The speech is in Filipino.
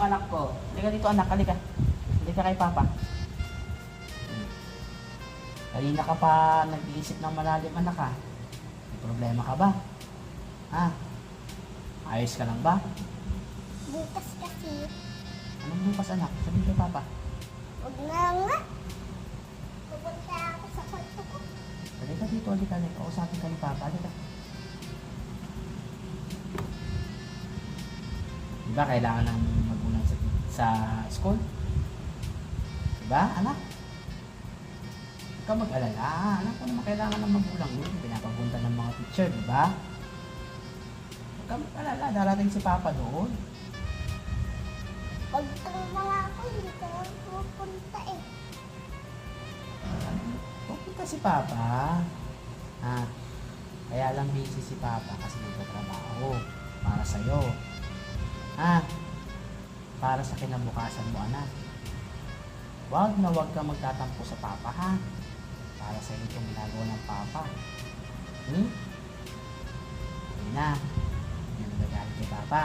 anak ko. Halika dito anak, halika. Halika kay Papa. Kanina ka pa nag-iisip ng malalim anak ha. May problema ka ba? Ha? Ayos ka lang ba? Bukas kasi. Anong bukas anak? Sabihin kay Papa. Huwag na nga. Pupunta ako sa kwarto ko. Halika dito, halika. Kausapin ka ni Papa. Halika. Diba kailangan ng magulang sa school? Diba anak? Huwag ka mag-alala. Anak ko naman kailangan ng magulang yun. Pinapapunta ng mga teacher, diba? Huwag ka mag-alala. Darating si Papa doon. Pag tumala ako, hindi ka lang pupunta eh. Pupunta si Papa. Ha? Kaya lang busy si Papa kasi nagtatrabaho para sa'yo. Ha? Para sa kinabukasan mo, anak. Huwag na huwag kang magtatampo sa Papa, ha? Para sa itong ginagawa ng Papa. Hindi na. Hindi na nagagalit kay Papa.